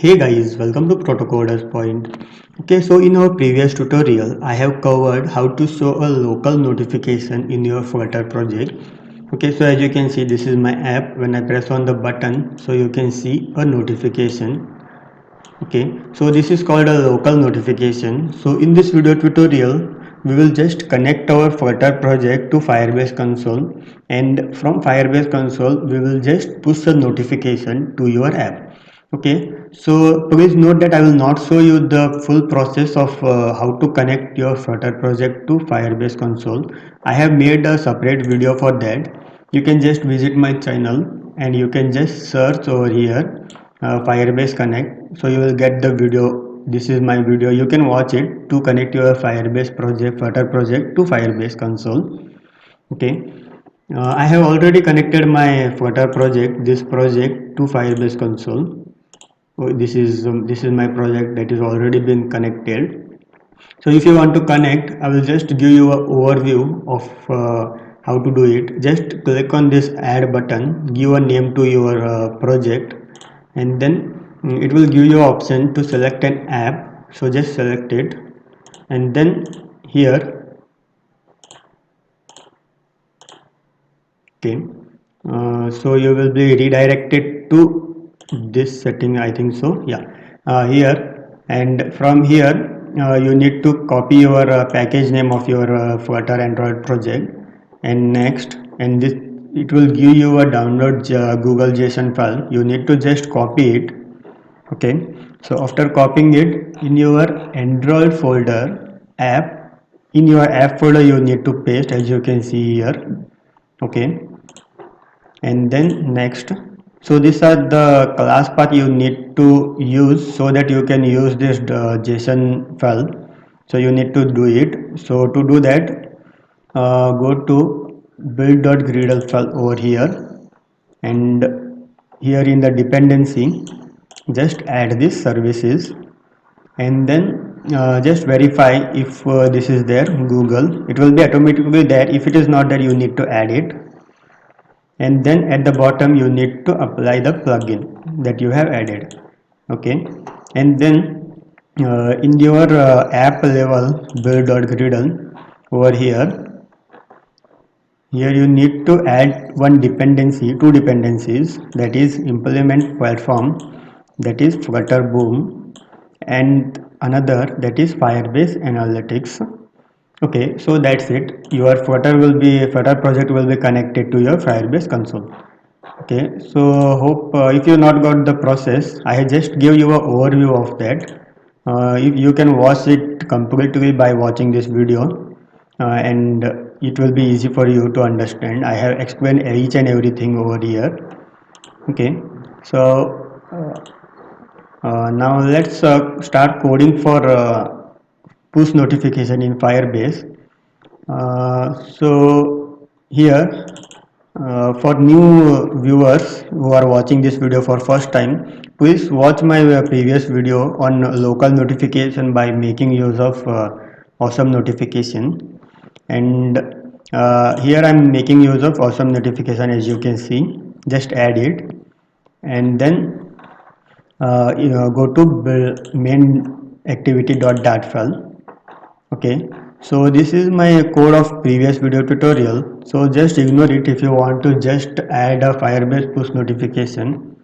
Hey guys, welcome to Protocoders Point. Okay, so in our previous tutorial, I have covered how to show a local notification in your Flutter project. Okay, so as you can see, this is my app. When I press on the button, so you can see a notification. Okay, so this is called a local notification. So in this video tutorial, we will just connect our Flutter project to Firebase console, and from Firebase console we will just push a notification to your app. Okay, so please note that I will not show you the full process of how to connect your Flutter project to Firebase console. I have made a separate video for that. You can just visit my channel and you can just search over here Firebase Connect. So you will get the video. This is my video. You can watch it to connect your Firebase project, Flutter project to Firebase console. Okay. I have already connected my Flutter project, this project to Firebase console. This is my project that is already been connected. So if you want to connect, I will just give you an overview of how to do it. Just click on this add button, give a name to your project, and then it will give you option to select an app. So just select it, and then here, okay, so you will be redirected to this setting, I think so, yeah, here, and from here you need to copy your package name of your Flutter Android project, and next, and this, it will give you a download Google JSON file. You need to just copy it. Okay, so after copying it in your Android folder app, in your app folder you need to paste, as you can see here. Okay, and then next, so these are the class path you need to use so that you can use this JSON file. So you need to do it. So to do that, go to build.gradle file over here, and here in the dependency just add these services, and then just verify if this is there, Google, it will be automatically there. If it is not there, you need to add it, and then at the bottom you need to apply the plugin that you have added. Okay, and then in your app level build.gradle over here you need to add one dependency, two dependencies, that is implement platform, that is Flutter Boom, and another that is Firebase Analytics. Okay, so that's it. Your Flutter project will be connected to your Firebase console. Okay, so hope if you not got the process, I just give you a overview of that. If you can watch it completely by watching this video, and it will be easy for you to understand. I have explained each and everything over here. Okay, so now let's start coding for push notification in Firebase. So here, for new viewers who are watching this video for first time, please watch my previous video on local notification by making use of awesome notification. And here I'm making use of awesome notification, as you can see. Just add it, and then go to main activity.dart file. Okay, so this is my code of previous video tutorial, so just ignore it if you want to just add a Firebase push notification.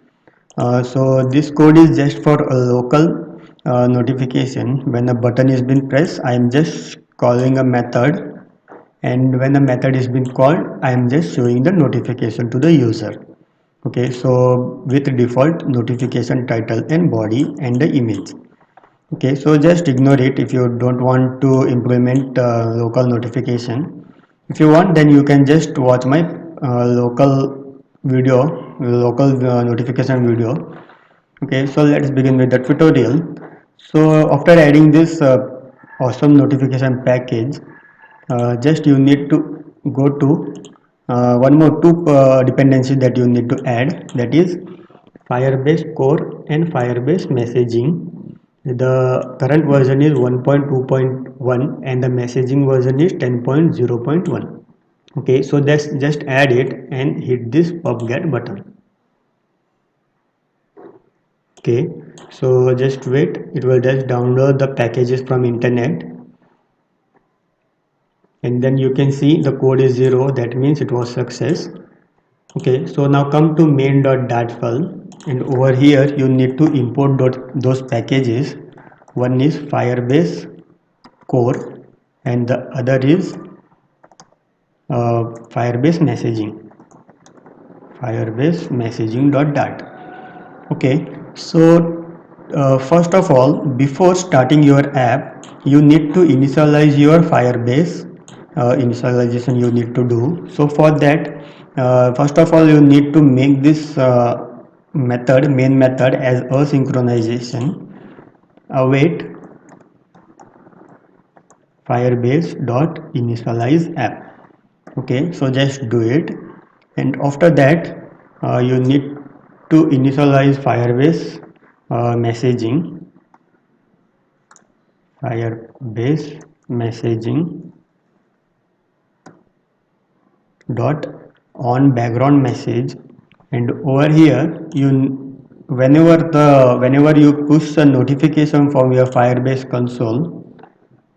So this code is just for a local notification. When a button is been pressed, I am just calling a method, and when the method is been called, I am just showing the notification to the user. Okay, so with default notification title and body and the image. Okay, so just ignore it if you don't want to implement local notification. If you want, then you can just watch my local video, local notification video. Okay, so let's begin with the tutorial. So after adding this awesome notification package, just you need to go to one more two dependencies that you need to add, that is Firebase core and Firebase messaging. The current version is 1.2.1 and the messaging version is 10.0.1. Okay, so that's just add it and hit this pub get button. Okay, so just wait, it will just download the packages from internet, and then you can see the code is 0, that means it was success. Okay, so now come to main.dat file, and over here you need to import those packages. One is Firebase core and the other is Firebase messaging.dat. Okay, so first of all, before starting your app, you need to initialize your Firebase. Initialization you need to do. So for that, first of all, you need to make this main method as a synchronization. Await Firebase dot initialize app. Okay, so just do it, and after that you need to initialize Firebase messaging. Firebase messaging dot on background message, and over here you whenever you push a notification from your Firebase console.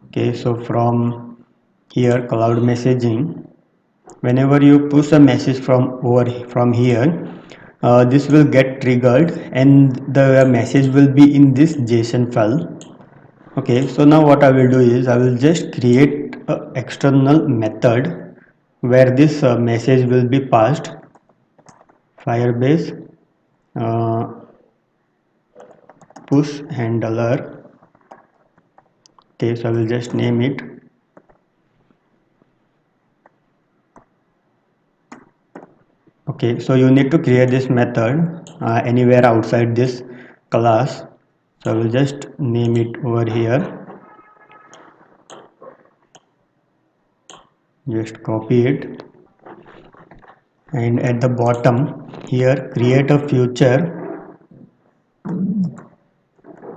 Okay, so from here cloud messaging, whenever you push a message from here, this will get triggered and the message will be in this JSON file. Okay, so now what I will do is I will just create an external method where this message will be passed. Firebase uh, push handler. Okay, so I will just name it. Okay, so you need to create this method anywhere outside this class. So I will just name it over here. Just copy it, and at the bottom here create a future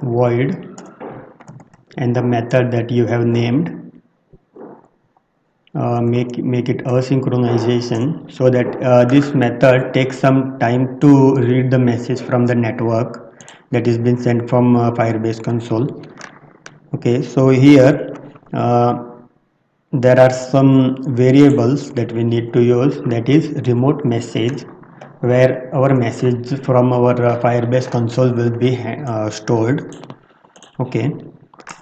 void and the method that you have named. Make it asynchronization, so that this method takes some time to read the message from the network that is been sent from Firebase console. Okay, so here there are some variables that we need to use, that is remote message, where our message from our Firebase console will be stored. Okay,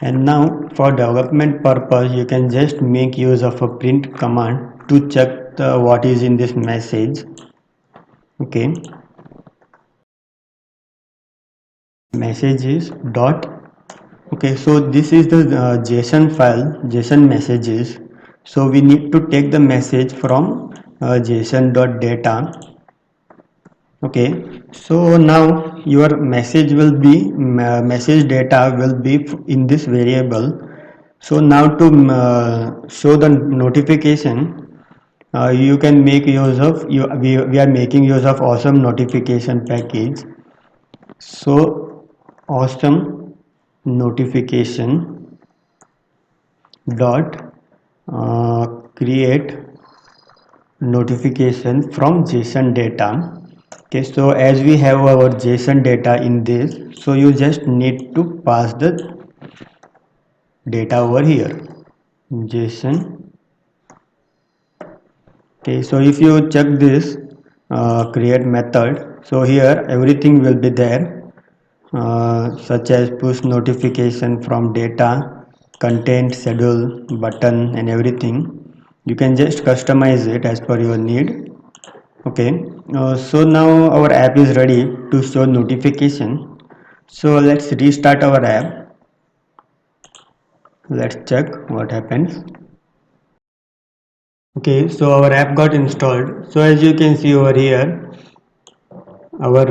and now for development purpose you can just make use of a print command to check what is in this message. Okay, message is dot. Okay, so this is the JSON file, JSON messages. So we need to take the message from JSON.data. Okay, so now your message will be message data will be in this variable. So now to show the notification, you can make use of we are making use of awesome notification package. So awesome notification dot create notification from JSON data. Okay, so as we have our JSON data in this, so you just need to pass the data over here, JSON. Okay, so if you check this create method, so here everything will be there, such as push notification from data, content, schedule, button, and everything. You can just customize it as per your need. Okay, so now our app is ready to show notification. So let's restart our app. Let's check what happens. Okay, so our app got installed. So as you can see over here, our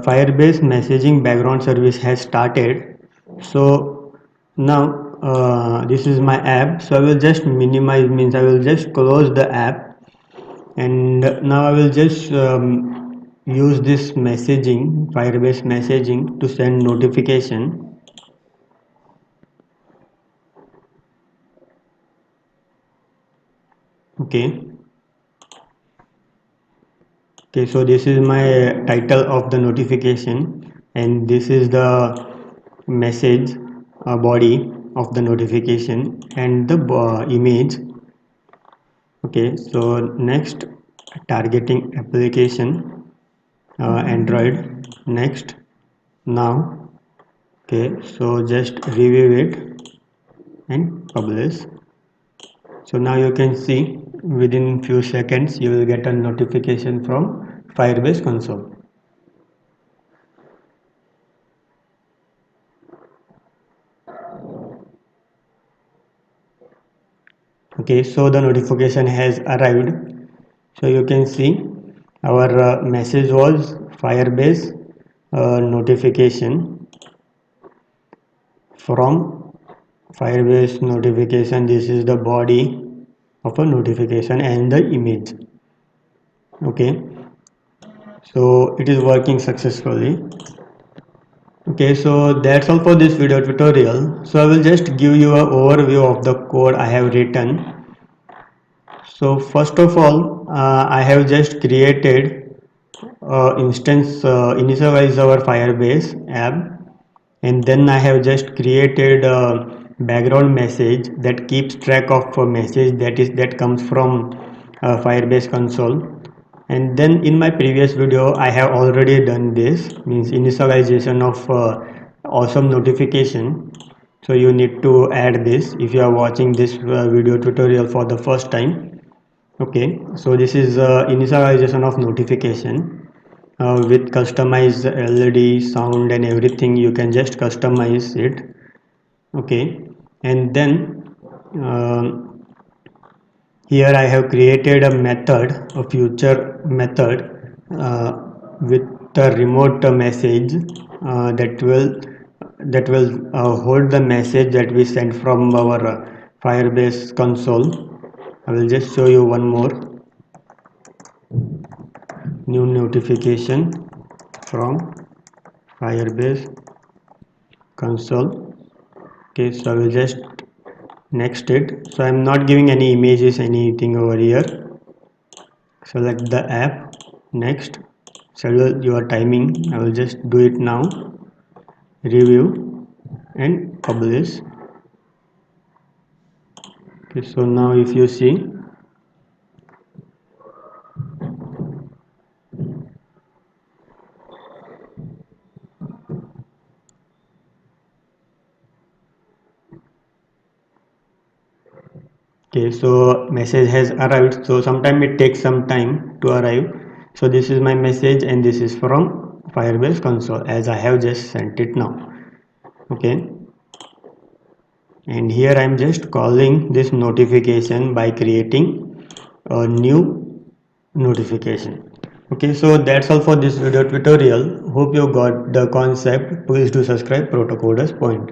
Firebase messaging background service has started. So now this is my app. So I will just minimize, means I will just close the app, and now I will just use this messaging, Firebase messaging, to send notification. Okay. Okay, so this is my title of the notification. and this is the message body of the notification and the image. Okay, so next, targeting application, Android. Next, now. Okay, so just review it and publish. So now you can see within few seconds you will get a notification from Firebase console. Okay, so the notification has arrived. So you can see our message was Firebase notification from Firebase notification. This is the body of a notification and the image. Okay, so it is working successfully. Okay, so that's all for this video tutorial. So I will just give you an overview of the code I have written. So first of all, I have just created instance initialize our Firebase app, and then I have just created a background message that keeps track of a message that comes from Firebase console. And then in my previous video I have already done this, means initialization of awesome notification. So you need to add this if you are watching this video tutorial for the first time. Okay, so this is initialization of notification with customized LED sound and everything. You can just customize it. Okay, and then here I have created a method, a future method with the remote message that will hold the message that we sent from our Firebase console. I will just show you one more. New notification from Firebase console. Okay, so I will just next it. So I'm not giving any images, anything over here. Select the app. Next, schedule your timing. I will just do it now. Review and publish. Okay, so now if you see, okay, so message has arrived. So sometime it takes some time to arrive. So this is my message and this is from Firebase console as I have just sent it now. Okay, and here I am just calling this notification by creating a new notification. Okay, so that's all for this video tutorial. Hope you got the concept. Please do subscribe Protocoders Point.